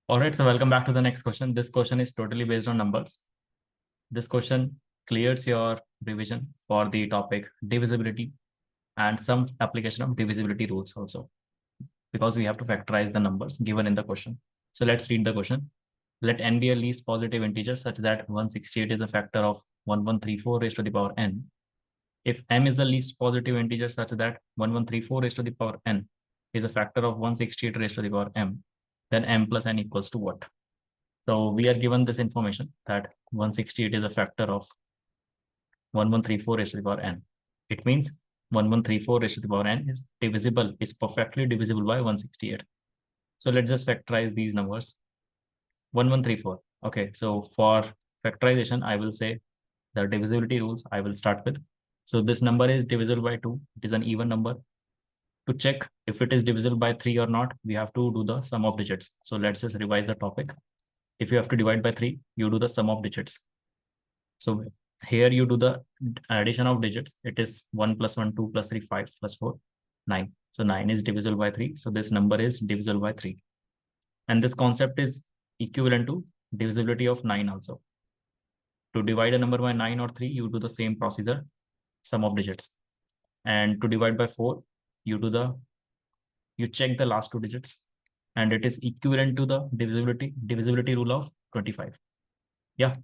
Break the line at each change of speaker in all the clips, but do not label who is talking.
All right, so welcome back to the next question. This question is totally based on numbers. This question clears your revision for the topic divisibility and some application of divisibility rules also, because we have to factorize the numbers given in the question. So let's read the question. Let n be a least positive integer such that 168 is a factor of 1134 raised to the power n. If m is the least positive integer such that 1134 raised to the power n is a factor of 168 raised to the power m, then m plus n equals to what? So we are given this information that 168 is a factor of 1134 raised to the power n. It means 1134 raised to the power n is divisible, is perfectly divisible by 168. So let's just factorize these numbers. 1134. Okay, so for factorization, I will say the divisibility rules I will start with. So this number is divisible by 2. It is an even number. To check if it is divisible by 3 or not, we have to do the sum of digits. So let's just revise the topic. If you have to divide by 3, you do the sum of digits. So here you do the addition of digits. It is 1 plus 1, 2 plus 3, 5 plus 4, 9. So 9 is divisible by 3. So this number is divisible by 3. And this concept is equivalent to divisibility of 9 also. To divide a number by 9 or 3, you do the same procedure, sum of digits. And to divide by 4, you check the last two digits, and it is equivalent to the divisibility rule of 25. Yeah.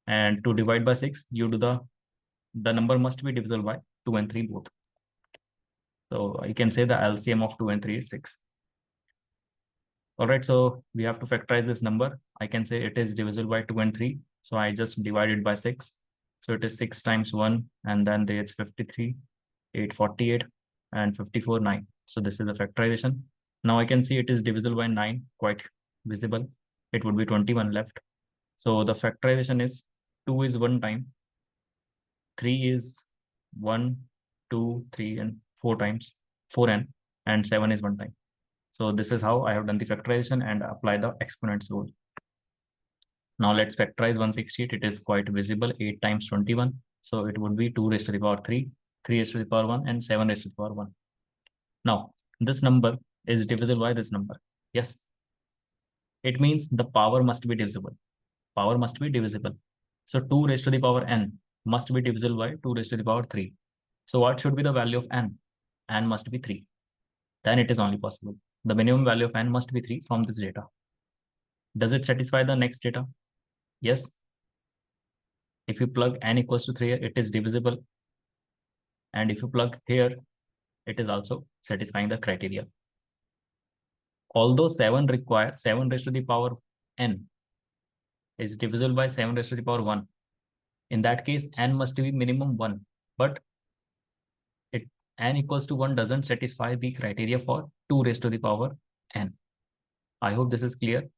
And to divide by 6, you do the number must be divisible by 2 and 3 both. So you can say the LCM of 2 and 3 is 6. All right, so we have to factorize this number. I can say it is divisible by 2 and 3. So I just divide it by 6. So it is 6 times 1, and then there it's 53, 848, and 54, 9. So this is the factorization. Now I can see it is divisible by 9, quite visible. It would be 21 left. So the factorization is 2 is 1 time, 3 is 1, 2, 3, and 4 times, 4n, and 7 is 1 time. So this is how I have done the factorization and apply the exponents rule. Now let's factorize 168. It is quite visible, 8 times 21. So it would be 2 raised to the power 3, 3 raised to the power 1, and 7 raised to the power 1. Now, this number is divisible by this number. Yes. It means the power must be divisible. Power must be divisible. So 2 raised to the power n must be divisible by 2 raised to the power 3. So what should be the value of n? N must be 3. Then it is only possible. The minimum value of n must be 3 from this data. Does it satisfy the next data? Yes. If you plug n equals to 3, it is divisible. And if you plug here, it is also satisfying the criteria. Although 7 requires 7 raised to the power n is divisible by 7 raised to the power 1. In that case, n must be minimum 1. But n equals to 1 doesn't satisfy the criteria for 2 raised to the power n. I hope this is clear.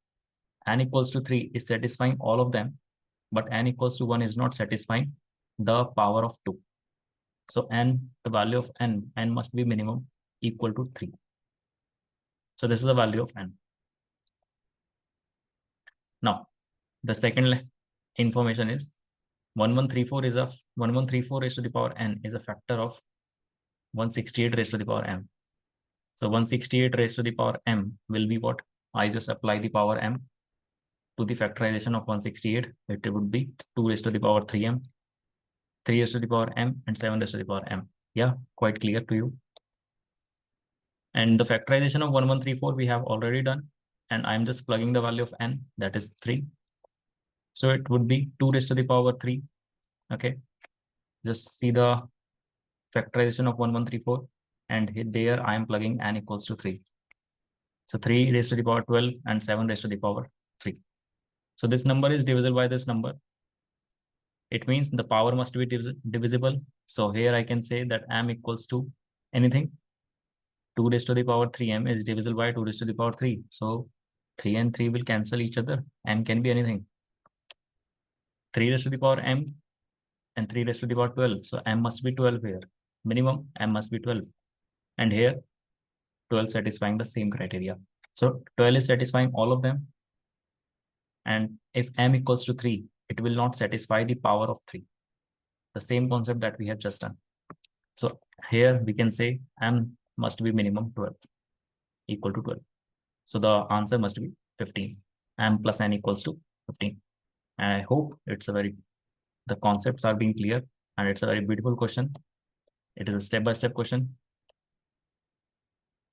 N equals to 3 is satisfying all of them, but n equals to 1 is not satisfying the power of 2. So n, the value of n must be minimum equal to 3. So this is the value of n. Now, the second information is 1134 is 1134 raised to the power n is a factor of 168 raised to the power m. So 168 raised to the power m will be what? I just apply the power m to the factorization of 168. It would be 2 raised to the power 3m, 3 raised to the power m, and 7 raised to the power m. Yeah, quite clear to you. And the factorization of 1134 we have already done, and I'm just plugging the value of n, that is 3. So it would be 2 raised to the power 3. Okay, just see the factorization of 1134, and there I am plugging n equals to 3. So 3 raised to the power 12 and 7 raised to the power 3. So this number is divisible by this number. It means the power must be divisible. So here I can say that m equals to anything. 2 raised to the power 3m is divisible by 2 raised to the power 3. So 3 and 3 will cancel each other. M can be anything. 3 raised to the power m and 3 raised to the power 12. So m must be 12 here. Minimum m must be 12. And here 12 satisfying the same criteria. So 12 is satisfying all of them. And if m equals to 3, it will not satisfy the power of 3. The same concept that we have just done. So here we can say m must be minimum 12, equal to 12. So the answer must be 15. M plus N equals to 15. I hope the concepts are being clear, and it's a very beautiful question. It is a step-by-step question.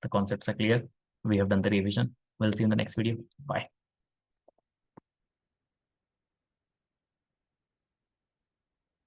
The concepts are clear. We have done the revision. We'll see you in the next video. Bye.